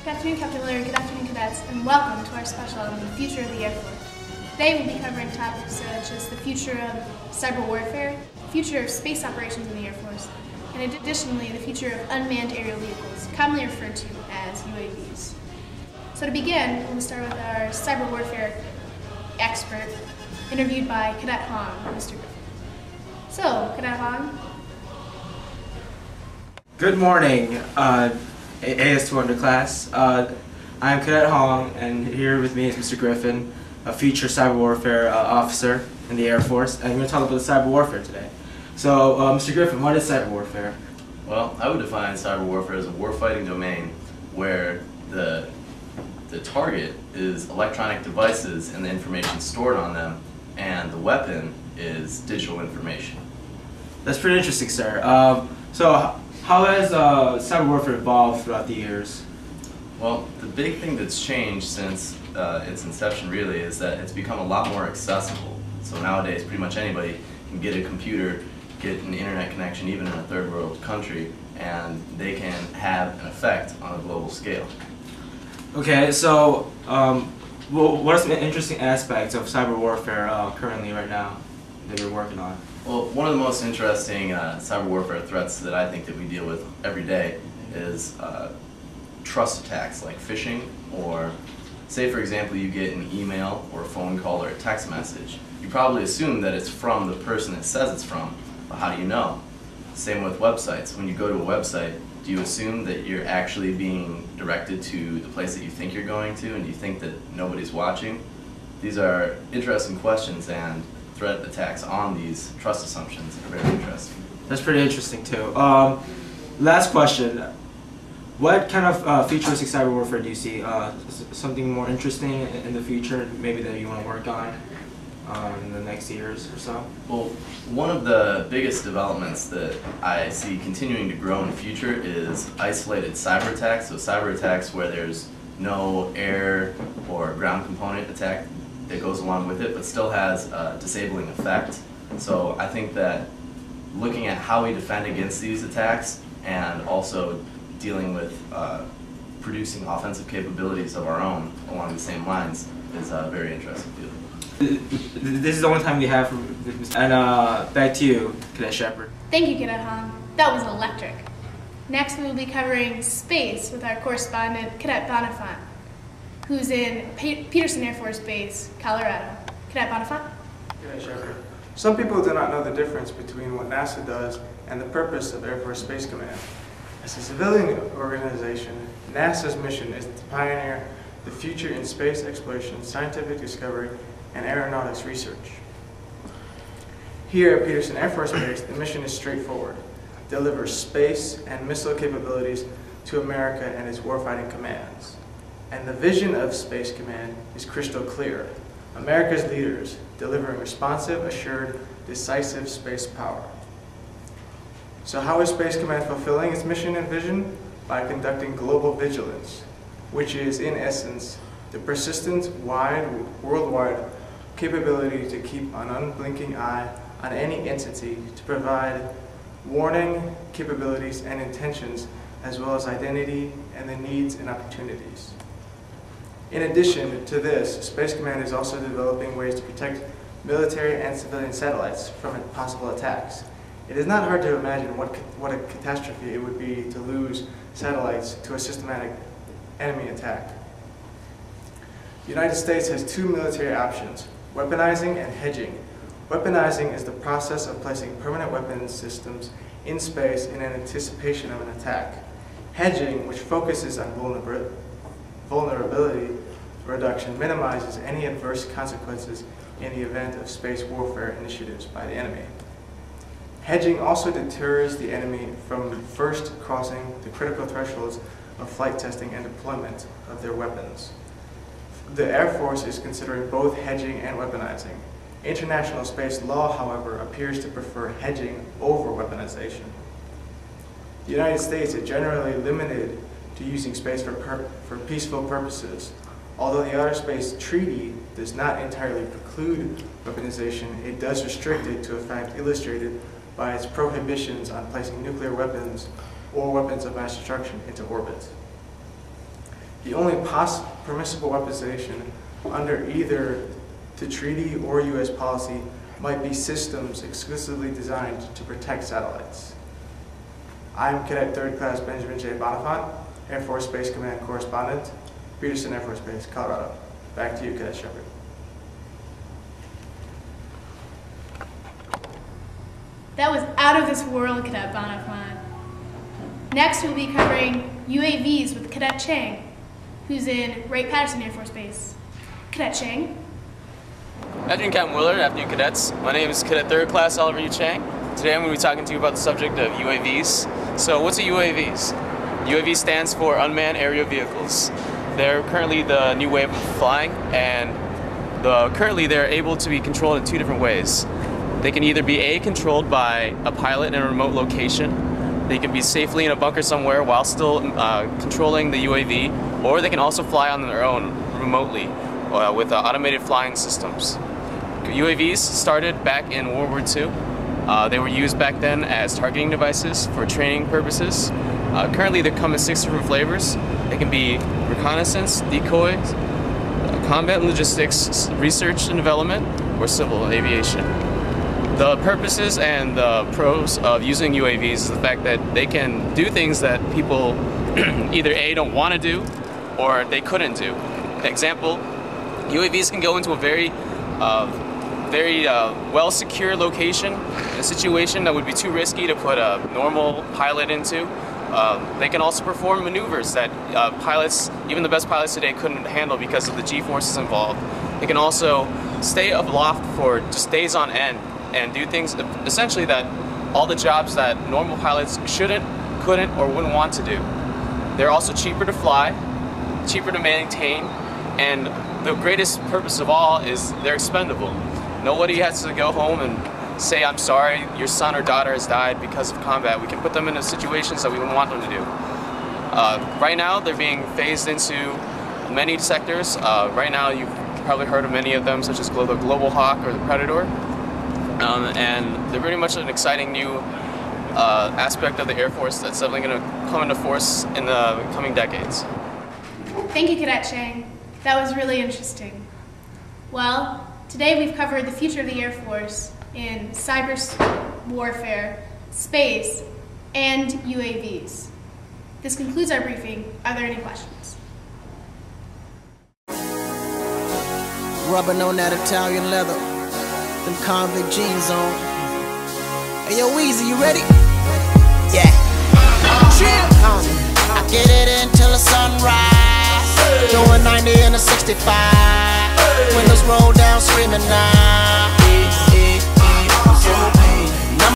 Good afternoon, Captain Miller. Good afternoon, cadets, and welcome to our special on the future of the Air Force. Today we'll be covering topics such as the future of cyber warfare, the future of space operations in the Air Force, and additionally the future of unmanned aerial vehicles, commonly referred to as UAVs. So to begin, we'll start with our cyber warfare expert, interviewed by Cadet Hong, Mr. Griffin. So, Cadet Hong. Good morning, AS200 class. I'm Cadet Hong, and here with me is Mr. Griffin, a future cyber warfare officer in the Air Force, and we're going to talk about cyber warfare today. So, Mr. Griffin, what is cyber warfare? Well, I would define cyber warfare as a warfighting domain where the target is electronic devices and the information stored on them, and the weapon is digital information. That's pretty interesting, sir. So, how has cyber warfare evolved throughout the years? Well, the big thing that's changed since its inception really is that it's become a lot more accessible. So nowadays, pretty much anybody can get a computer, get an internet connection, even in a third world country, and they can have an effect on a global scale. Okay, so what are some interesting aspects of cyber warfare currently right now that you're working on? Well, one of the most interesting cyber warfare threats that I think that we deal with every day is trust attacks like phishing, or say for example you get an email or a phone call or a text message. You probably assume that it's from the person it says it's from, but how do you know? Same with websites. When you go to a website, do you assume that you're actually being directed to the place that you think you're going to, and do you think that nobody's watching? These are interesting questions, and threat attacks on these trust assumptions are very interesting. That's pretty interesting too. Last question. What kind of futuristic cyber warfare do you see? Something more interesting in the future, maybe that you want to work on in the next years or so? Well, one of the biggest developments that I see continuing to grow in the future is isolated cyber attacks. So cyber attacks where there's no air or ground component attack that goes along with it, but still has a disabling effect. So I think that looking at how we defend against these attacks and also dealing with producing offensive capabilities of our own along the same lines is a very interesting field. This is the only time we have, and back to you, Cadet Shepard. Thank you, Cadet Hong. That was electric. Next, we will be covering space with our correspondent, Cadet Bonifant, who's in Peterson Air Force Base, Colorado. Cadet Bonifant? Cadet Shepard. Some people do not know the difference between what NASA does and the purpose of Air Force Space Command. As a civilian organization, NASA's mission is to pioneer the future in space exploration, scientific discovery, and aeronautics research. Here at Peterson Air Force Base, the mission is straightforward: deliver space and missile capabilities to America and its warfighting commands. And the vision of Space Command is crystal clear: America's leaders delivering responsive, assured, decisive space power. So how is Space Command fulfilling its mission and vision? By conducting global vigilance, which is in essence the persistent, worldwide capability to keep an unblinking eye on any entity, to provide warning, capabilities, and intentions, as well as identity and the needs and opportunities. In addition to this, Space Command is also developing ways to protect military and civilian satellites from possible attacks. It is not hard to imagine what a catastrophe it would be to lose satellites to a systematic enemy attack. The United States has two military options: weaponizing and hedging. Weaponizing is the process of placing permanent weapons systems in space in anticipation of an attack. Hedging, which focuses on vulnerability reduction, minimizes any adverse consequences in the event of space warfare initiatives by the enemy. Hedging also deters the enemy from first crossing the critical thresholds of flight testing and deployment of their weapons. The Air Force is considering both hedging and weaponizing. International space law, however, appears to prefer hedging over weaponization. The United States is generally limited to using space for peaceful purposes. Although the Outer Space Treaty does not entirely preclude weaponization, it does restrict it to a fact illustrated by its prohibitions on placing nuclear weapons or weapons of mass destruction into orbit. The only permissible weaponization under either the treaty or U.S. policy might be systems exclusively designed to protect satellites. I'm Cadet 3rd Class Benjamin J. Bonifant, Air Force Space Command Correspondent, Peterson Air Force Base, Colorado. Back to you, Cadet Shepard. That was out of this world, Cadet Bonifant. Next, we'll be covering UAVs with Cadet Chang, who's in Wright-Patterson Air Force Base. Cadet Chang. Afternoon, Captain Willard. Afternoon, cadets. My name is Cadet 3rd Class Oliver U. Chang. Today I'm going to be talking to you about the subject of UAVs. So what's a UAVs? UAV stands for Unmanned Aerial Vehicles. They're currently the new way of flying, and currently they're able to be controlled in two different ways. They can either be controlled by a pilot in a remote location. They can be safely in a bunker somewhere while still controlling the UAV, or they can also fly on their own remotely with automated flying systems. UAVs started back in World War II. They were used back then as targeting devices for training purposes. Currently they come in 6 different flavors. They can be reconnaissance, decoys, combat and logistics, research and development, or civil aviation. The purposes and the pros of using UAVs is the fact that they can do things that people either A, don't want to do, or they couldn't do. Example, UAVs can go into a very well-secured location, in a situation that would be too risky to put a normal pilot into. They can also perform maneuvers that pilots, even the best pilots today, couldn't handle because of the G-forces involved. They can also stay aloft for just days on end and do things essentially that all the jobs that normal pilots shouldn't, couldn't, or wouldn't want to do. They're also cheaper to fly, cheaper to maintain, and the greatest purpose of all is they're expendable. Nobody has to go home and say, I'm sorry, your son or daughter has died because of combat. We can put them into situations that we wouldn't want them to do. Right now, they're being phased into many sectors. Right now, you've probably heard of many of them, such as the Global Hawk or the Predator. And they're very much an exciting new aspect of the Air Force that's definitely going to come into force in the coming decades. Thank you, Cadet Chang. That was really interesting. Well, today we've covered the future of the Air Force in cyber warfare, space, and UAVs. This concludes our briefing. Are there any questions? Rubbing on that Italian leather, them convict jeans on. Hey yo, Weezy, you ready? Yeah. Chill. I get it until the sunrise. Doing 90 in a 65. Windows roll down, screaming now.